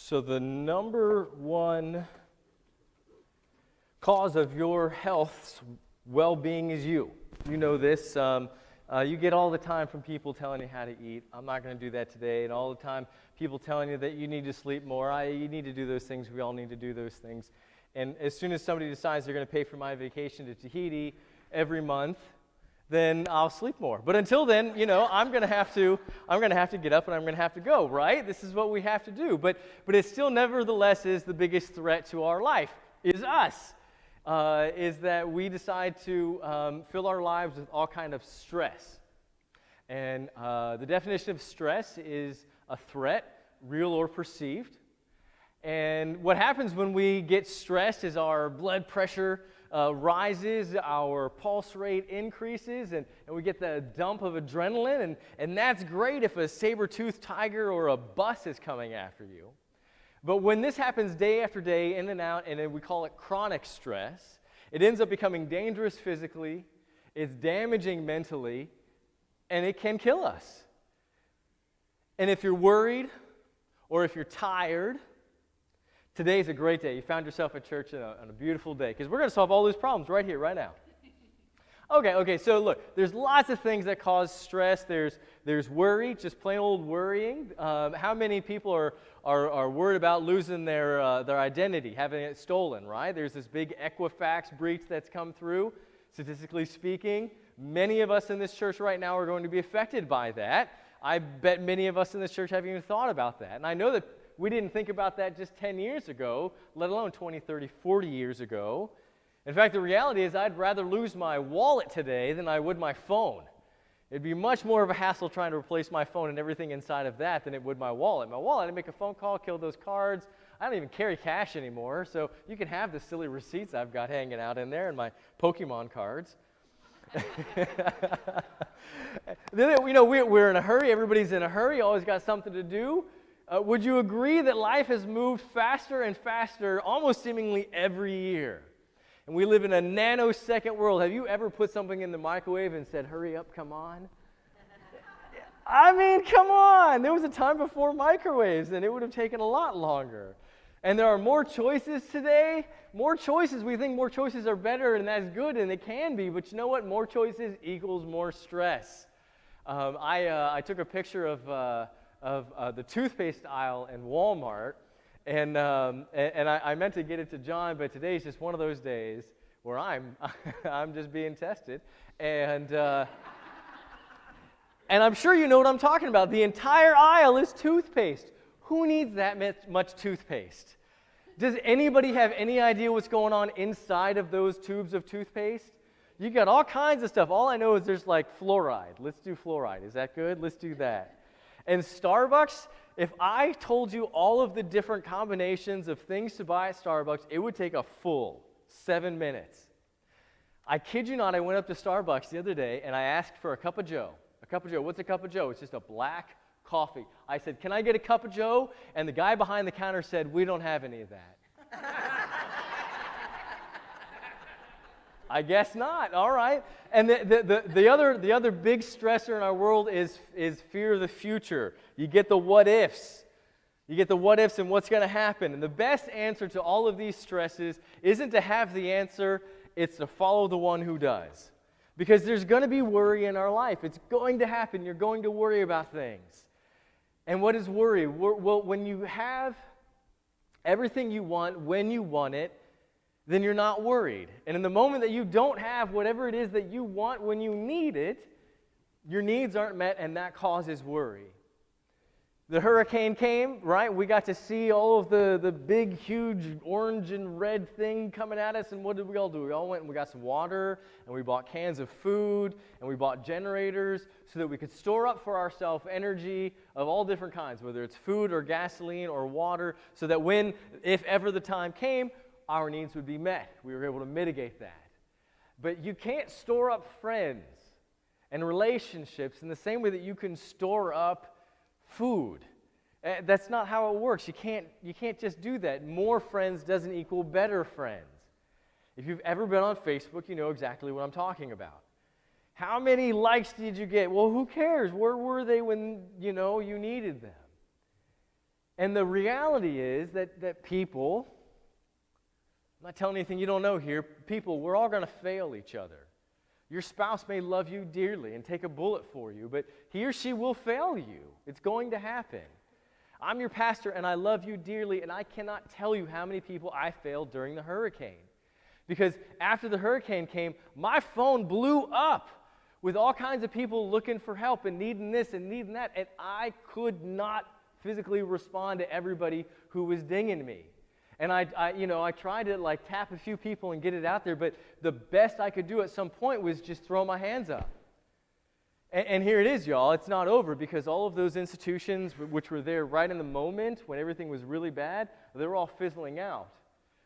So the number one cause of your health's well-being is you. You know this. You get all the time from people telling you how to eat. I'm not going to do that today. And all the time, people telling you that you need to sleep more. You need to do those things. We all need to do those things. And as soon as somebody decides they're going to pay for my vacation to Tahiti every month, then I'll sleep more. But until then, I'm going to have to get up and I'm going to have to go, right? This is what we have to do. But it still nevertheless is the biggest threat to our life, is us. Is that we decide to fill our lives with all kind of stress. And the definition of stress is a threat, real or perceived. And what happens when we get stressed is our blood pressure rises, our pulse rate increases, and we get the dump of adrenaline, and that's great if a saber-toothed tiger or a bus is coming after you. But when this happens day after day, in and out, and then we call it chronic stress, it ends up becoming dangerous physically, it's damaging mentally, and it can kill us. And if you're worried, or if you're tired, today's a great day. You found yourself at church on a beautiful day, because we're going to solve all those problems right here, right now. Okay, so look, there's lots of things that cause stress. There's worry, just plain old worrying. How many people are worried about losing their identity, having it stolen, right? There's this big Equifax breach that's come through, statistically speaking. Many of us in this church right now are going to be affected by that. I bet many of us in this church haven't even thought about that. And I know that we didn't think about that just 10 years ago, let alone 20, 30, 40 years ago. In fact, the reality is I'd rather lose my wallet today than I would my phone. It'd be much more of a hassle trying to replace my phone and everything inside of that than it would my wallet. My wallet, I make a phone call, kill those cards. I don't even carry cash anymore, so you can have the silly receipts I've got hanging out in there and my Pokemon cards. We're in a hurry. Everybody's in a hurry, always got something to do. Would you agree that life has moved faster and faster almost seemingly every year? And we live in a nanosecond world. Have you ever put something in the microwave and said, hurry up, come on? I mean, come on. There was a time before microwaves, and it would have taken a lot longer. And there are more choices today. More choices. We think more choices are better, and that's good, and it can be. But you know what? More choices equals more stress. I took a picture of the toothpaste aisle in Walmart. And I meant to get it to John, but today's just one of those days where I'm just being tested. And I'm sure you know what I'm talking about. The entire aisle is toothpaste. Who needs that much toothpaste? Does anybody have any idea what's going on inside of those tubes of toothpaste? You got all kinds of stuff. All I know is there's like fluoride. Let's do fluoride. Is that good? Let's do that. And Starbucks, if I told you all of the different combinations of things to buy at Starbucks, it would take a full 7 minutes. I kid you not, I went up to Starbucks the other day and I asked for a cup of Joe. A cup of Joe. What's a cup of Joe? It's just a black coffee. I said, can I get a cup of Joe? And the guy behind the counter said, we don't have any of that. I guess not. All right. And the other big stressor in our world is fear of the future. You get the what ifs. You get the what ifs and what's going to happen. And the best answer to all of these stresses isn't to have the answer, it's to follow the one who does. Because there's going to be worry in our life. It's going to happen. You're going to worry about things. And what is worry? Well, when you have everything you want, when you want it, then you're not worried. And in the moment that you don't have whatever it is that you want when you need it, your needs aren't met, and that causes worry. The hurricane came, right? We got to see all of the big, huge orange and red thing coming at us, and what did we all do? We all went and we got some water, and we bought cans of food, and we bought generators so that we could store up for ourselves energy of all different kinds, whether it's food or gasoline or water, so that when, if ever the time came, our needs would be met. We were able to mitigate that. But you can't store up friends and relationships in the same way that you can store up food. That's not how it works. You can't just do that. More friends doesn't equal better friends. If you've ever been on Facebook, you know exactly what I'm talking about. How many likes did you get? Well, who cares? Where were they when, you needed them? And the reality is that people, I'm not telling anything you don't know here, people, we're all going to fail each other. Your spouse may love you dearly and take a bullet for you, but he or she will fail you. It's going to happen. I'm your pastor, and I love you dearly, and I cannot tell you how many people I failed during the hurricane. Because after the hurricane came, my phone blew up with all kinds of people looking for help and needing this and needing that, and I could not physically respond to everybody who was dinging me. And I tried to like tap a few people and get it out there, but the best I could do at some point was just throw my hands up. And here it is, y'all. It's not over, because all of those institutions which were there right in the moment when everything was really bad, they were all fizzling out.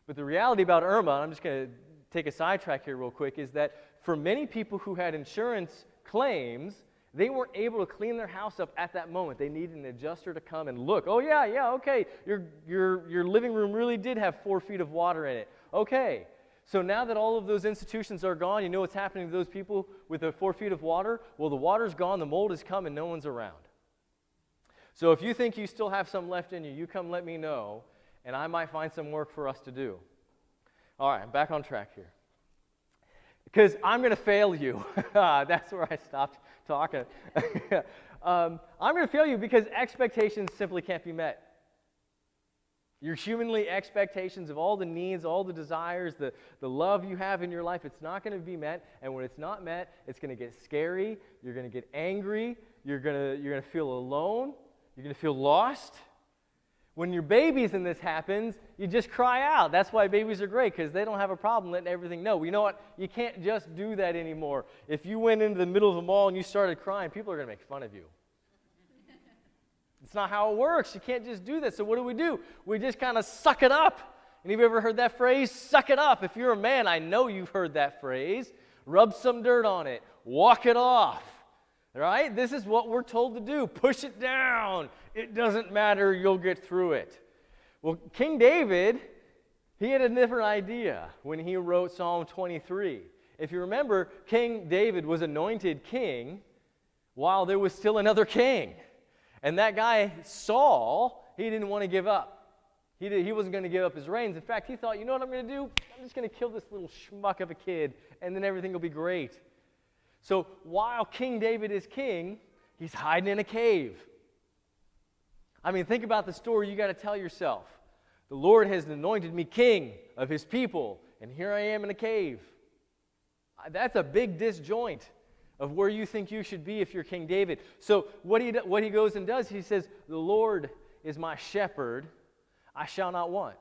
But the reality about Irma, and I'm just going to take a sidetrack here real quick, is that for many people who had insurance claims, they weren't able to clean their house up at that moment. They needed an adjuster to come and look. Oh, yeah, okay. Your living room really did have 4 feet of water in it. Okay. So now that all of those institutions are gone, you know what's happening to those people with the 4 feet of water? Well, the water's gone, the mold has come, and no one's around. So if you think you still have some left in you, you come let me know, and I might find some work for us to do. All right, I'm back on track here. Because I'm going to fail you. That's where I stopped talking. I'm going to fail you because expectations simply can't be met. Your humanly expectations of all the needs, all the desires, the love you have in your life, it's not going to be met. And when it's not met, it's going to get scary. You're going to get angry. You're going to feel alone. You're going to feel lost. When your babies and this happens, you just cry out. That's why babies are great, because they don't have a problem letting everything know. You know what? You can't just do that anymore. If you went into the middle of the mall and you started crying, people are going to make fun of you. It's not how it works. You can't just do that. So what do? We just kind of suck it up. And have you ever heard that phrase? Suck it up. If you're a man, I know you've heard that phrase. Rub some dirt on it. Walk it off. Right? This is what we're told to do. Push it down. It doesn't matter. You'll get through it. Well, King David, he had a different idea when he wrote Psalm 23. If you remember, King David was anointed king while there was still another king. And that guy, Saul, he didn't want to give up. He wasn't going to give up his reins. In fact, he thought, you know what I'm going to do? I'm just going to kill this little schmuck of a kid, and then everything will be great. So while King David is king, he's hiding in a cave. I mean, think about the story you got to tell yourself. The Lord has anointed me king of his people, and here I am in a cave. That's a big disjoint of where you think you should be if you're King David. So what he goes and does, he says, the Lord is my shepherd, I shall not want.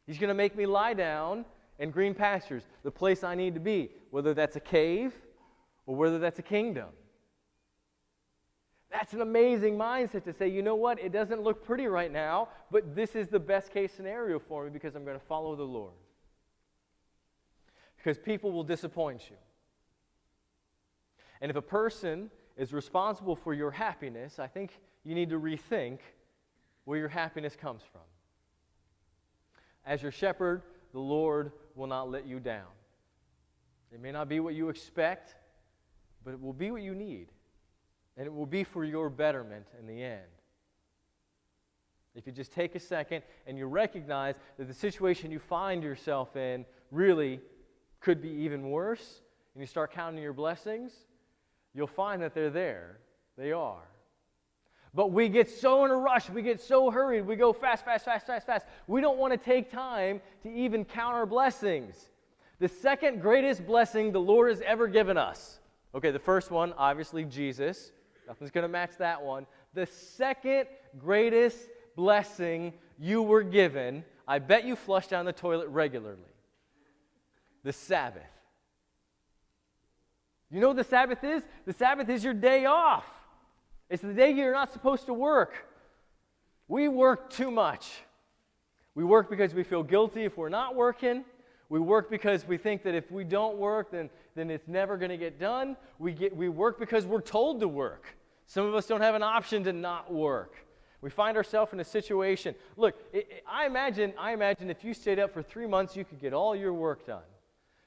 He's going to make me lie down in green pastures, the place I need to be, whether that's a cave or whether that's a kingdom. That's an amazing mindset to say, you know what, it doesn't look pretty right now, but this is the best case scenario for me because I'm going to follow the Lord. Because people will disappoint you. And if a person is responsible for your happiness, I think you need to rethink where your happiness comes from. As your shepherd, the Lord will not let you down. It may not be what you expect, but it will be what you need. And it will be for your betterment in the end. If you just take a second and you recognize that the situation you find yourself in really could be even worse, and you start counting your blessings, you'll find that they're there. They are. But we get so in a rush, we get so hurried, we go fast. We don't want to take time to even count our blessings. The second greatest blessing the Lord has ever given us. Okay, the first one, obviously Jesus. Nothing's going to match that one. The second greatest blessing you were given, I bet you flush down the toilet regularly. The Sabbath. You know what the Sabbath is? The Sabbath is your day off. It's the day you're not supposed to work. We work too much. We work because we feel guilty if we're not working. We work because we think that if we don't work, then it's never going to get done. We work because we're told to work. Some of us don't have an option to not work. We find ourselves in a situation. Look, I imagine if you stayed up for 3 months, you could get all your work done.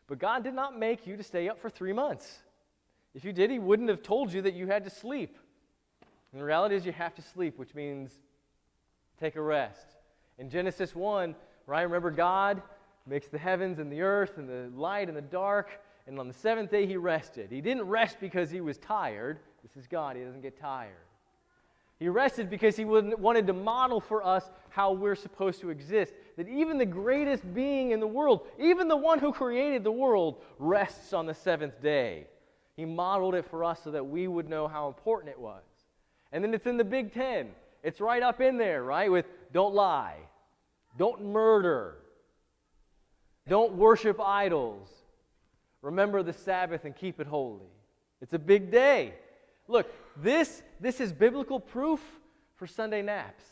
But God did not make you to stay up for 3 months. If you did, He wouldn't have told you that you had to sleep. And the reality is you have to sleep, which means take a rest. In Genesis 1, right, remember God makes the heavens and the earth and the light and the dark, and on the seventh day he rested. He didn't rest because he was tired. This is God. He doesn't get tired. He rested because he wanted to model for us how we're supposed to exist. That even the greatest being in the world, even the one who created the world, rests on the seventh day. He modeled it for us so that we would know how important it was. And then it's in the Big Ten. It's right up in there, right? With don't lie, don't murder, don't worship idols, remember the Sabbath and keep it holy. It's a big day. Look, this is biblical proof for Sunday naps.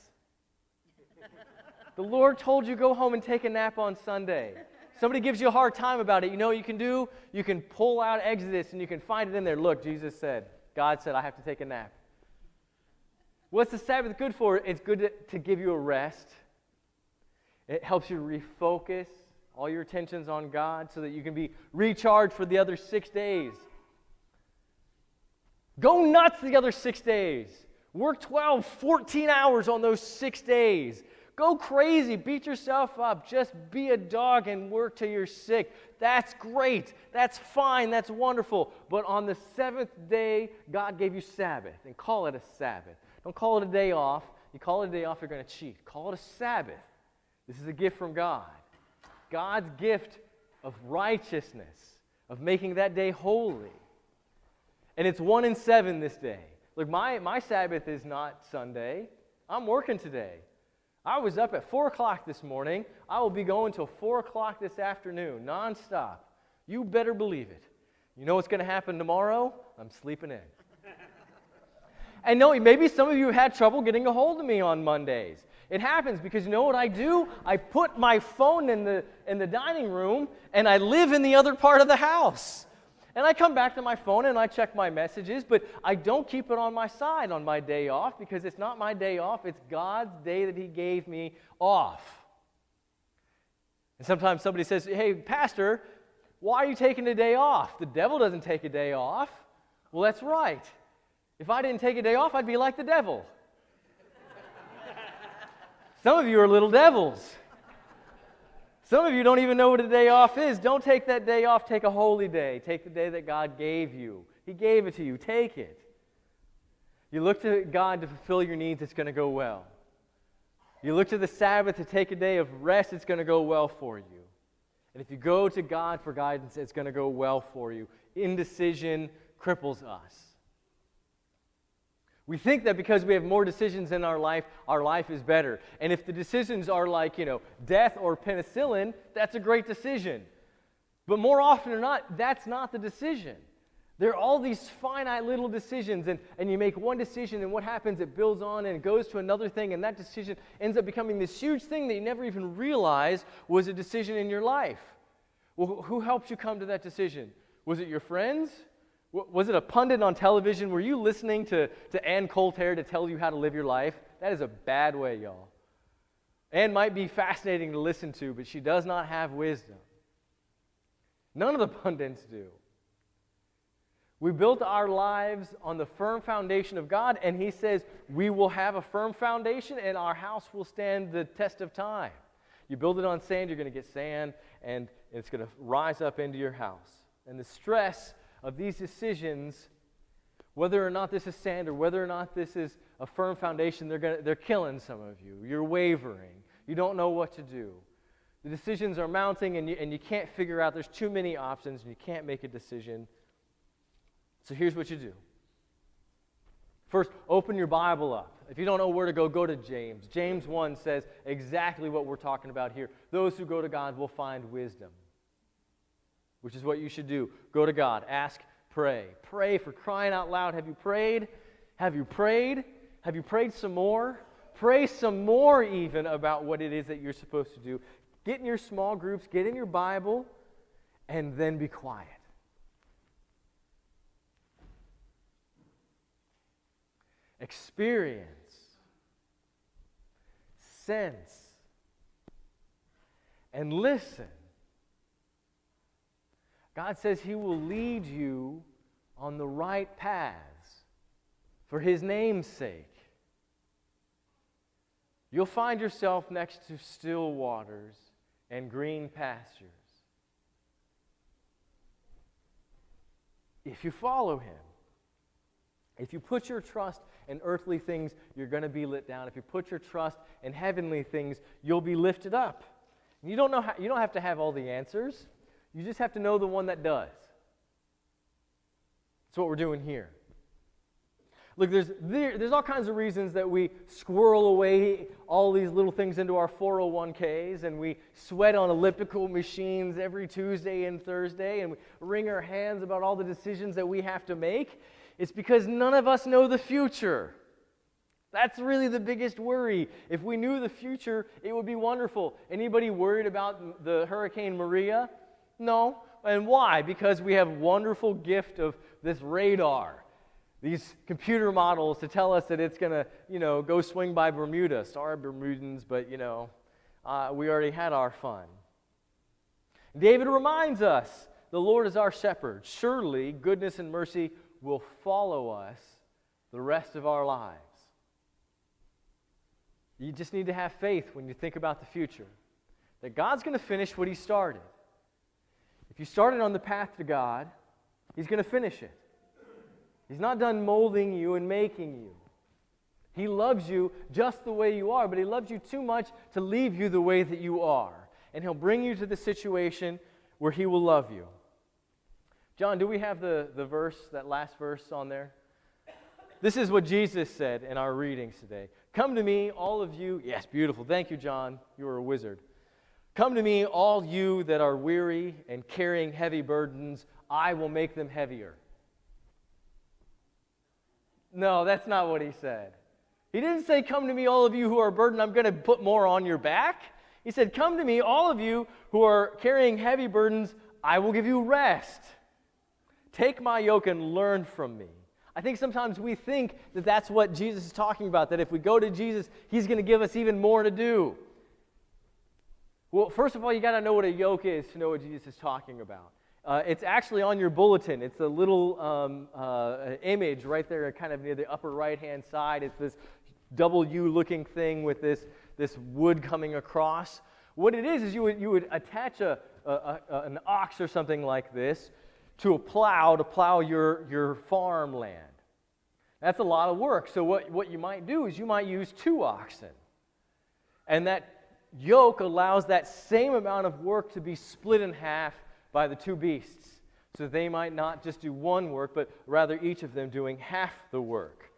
The Lord told you go home and take a nap on Sunday. Somebody gives you a hard time about it. You know what you can do? You can pull out Exodus and you can find it in there. Look, God said, I have to take a nap. What's the Sabbath good for? It's good to give you a rest. It helps you refocus all your attentions on God so that you can be recharged for the other 6 days. Go nuts the other 6 days. Work 12, 14 hours on those 6 days. Go crazy. Beat yourself up. Just be a dog and work till you're sick. That's great. That's fine. That's wonderful. But on the seventh day, God gave you Sabbath. And call it a Sabbath. Don't call it a day off. You call it a day off, you're going to cheat. Call it a Sabbath. This is a gift from God. God's gift of righteousness, of making that day holy. And it's 1 in 7 this day. Look, my Sabbath is not Sunday. I'm working today. I was up at 4 o'clock this morning. I will be going till 4 o'clock this afternoon, nonstop. You better believe it. You know what's going to happen tomorrow? I'm sleeping in. And no, maybe some of you have had trouble getting a hold of me on Mondays. It happens because you know what I do? I put my phone in the dining room and I live in the other part of the house. And I come back to my phone and I check my messages, but I don't keep it on my side on my day off because it's not my day off. It's God's day that He gave me off. And sometimes somebody says, hey, Pastor, why are you taking a day off? The devil doesn't take a day off. Well, that's right. If I didn't take a day off, I'd be like the devil. Some of you are little devils. Some of you don't even know what a day off is. Don't take that day off. Take a holy day. Take the day that God gave you. He gave it to you. Take it. You look to God to fulfill your needs, it's going to go well. You look to the Sabbath to take a day of rest, it's going to go well for you. And if you go to God for guidance, it's going to go well for you. Indecision cripples us. We think that because we have more decisions in our life is better. And if the decisions are like, death or penicillin, that's a great decision. But more often than not, that's not the decision. There are all these finite little decisions, and you make one decision, and what happens? It builds on, and it goes to another thing, and that decision ends up becoming this huge thing that you never even realized was a decision in your life. Well, who helped you come to that decision? Was it your friends? Was it a pundit on television? Were you listening to Ann Coulter to tell you how to live your life? That is a bad way, y'all. Ann might be fascinating to listen to, but she does not have wisdom. None of the pundits do. We built our lives on the firm foundation of God, and He says we will have a firm foundation and our house will stand the test of time. You build it on sand, you're going to get sand, and it's going to rise up into your house. And the stress of these decisions, whether or not this is sand or whether or not this is a firm foundation, they're killing some of you. You're wavering. You don't know what to do. The decisions are mounting and you can't figure out. There's too many options and you can't make a decision. So here's what you do. First, open your Bible up. If you don't know where to go to James. James 1 says exactly what we're talking about here. Those who go to God will find wisdom. Which is what you should do. Go to God. Ask, pray. Pray, for crying out loud. Have you prayed? Have you prayed? Have you prayed some more? Pray some more even about what it is that you're supposed to do. Get in your small groups. Get in your Bible. And then be quiet. Experience. Sense. And listen. God says He will lead you on the right paths. for His name's sake. You'll find yourself next to still waters and green pastures if you follow Him. If you put your trust in earthly things, you're going to be lit down. If you put your trust in heavenly things, you'll be lifted up. And you don't have to have all the answers. You just have to know the one that does. That's what we're doing here. Look, there's all kinds of reasons that we squirrel away all these little things into our 401ks, and we sweat on elliptical machines every Tuesday and Thursday, and we wring our hands about all the decisions that we have to make. It's because none of us know the future. That's really the biggest worry. If we knew the future, it would be wonderful. Anybody worried about the Hurricane Maria? No. And why? Because we have wonderful gift of this radar. These computer models to tell us that it's going to, go swing by Bermuda. Sorry, Bermudans, but, we already had our fun. David reminds us, the Lord is our shepherd. Surely goodness and mercy will follow us the rest of our lives. You just need to have faith when you think about the future, that God's going to finish what He started. If you started on the path to God, He's going to finish it. He's not done molding you and making you. He loves you just the way you are, but He loves you too much to leave you the way that you are. And He'll bring you to the situation where He will love you. John, do we have the verse, that last verse on there? This is what Jesus said in our readings today. Come to me, all of you. Yes, beautiful. Thank you, John. You are a wizard. Come to me, all you that are weary and carrying heavy burdens. I will make them heavier. No, that's not what He said. He didn't say, come to me, all of you who are burdened, I'm going to put more on your back. He said, come to me, all of you who are carrying heavy burdens, I will give you rest. Take my yoke and learn from me. I think sometimes we think that that's what Jesus is talking about, that if we go to Jesus, He's going to give us even more to do. Well, first of all, you got to know what a yoke is to know what Jesus is talking about. It's actually on your bulletin. It's a little image right there kind of near the upper right-hand side. It's this W-looking thing with this wood coming across. What it is you would attach an ox or something like this to a plow to plow your farmland. That's a lot of work. So what you might do is you might use 2 oxen. And that yoke allows that same amount of work to be split in half by the 2 beasts. So they might not just do one work, but rather each of them doing half the work.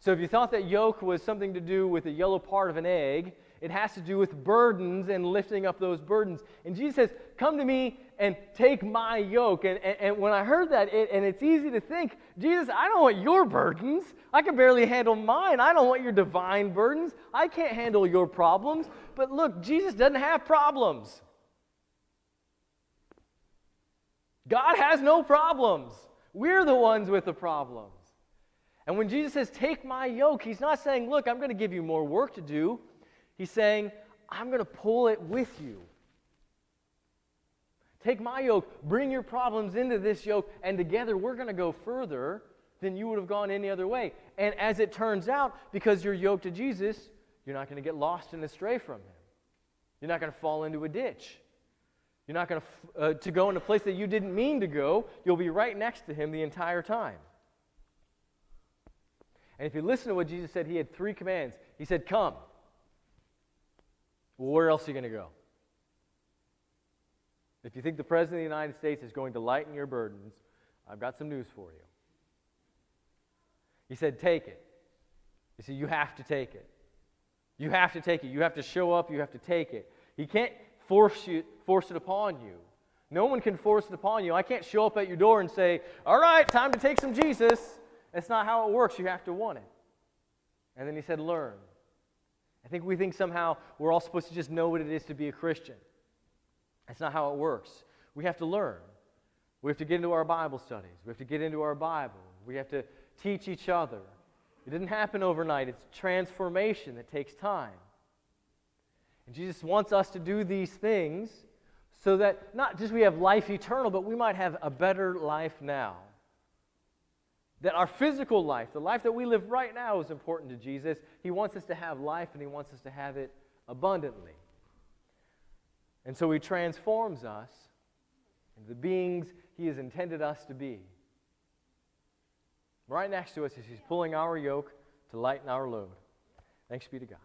So if you thought that yoke was something to do with the yellow part of an egg, it has to do with burdens and lifting up those burdens. And Jesus says, come to me and take my yoke. And when I heard that, and it's easy to think, Jesus, I don't want your burdens. I can barely handle mine. I don't want your divine burdens. I can't handle your problems. But look, Jesus doesn't have problems. God has no problems. We're the ones with the problems. And when Jesus says, take my yoke, He's not saying, look, I'm going to give you more work to do. He's saying, I'm going to pull it with you. Take my yoke, bring your problems into this yoke, and together we're going to go further than you would have gone any other way. And as it turns out, because you're yoked to Jesus, you're not going to get lost and astray from Him. You're not going to fall into a ditch. You're not going to go in a place that you didn't mean to go. You'll be right next to Him the entire time. And if you listen to what Jesus said, He had 3 commands. He said, come. Well, where else are you going to go? If you think the President of the United States is going to lighten your burdens, I've got some news for you. He said, take it. You see, you have to take it. You have to take it. You have to show up. You have to take it. He can't force it upon you. No one can force it upon you. I can't show up at your door and say, all right, time to take some Jesus. That's not how it works. You have to want it. And then He said, learn. I think we think somehow we're all supposed to just know what it is to be a Christian. That's not how it works. We have to learn. We have to get into our Bible studies. We have to get into our Bible. We have to teach each other. It didn't happen overnight. It's transformation that takes time. And Jesus wants us to do these things so that not just we have life eternal, but we might have a better life now. That our physical life, the life that we live right now, is important to Jesus. He wants us to have life, and He wants us to have it abundantly. And so He transforms us into the beings He has intended us to be. Right next to us is He's pulling our yoke to lighten our load. Thanks be to God.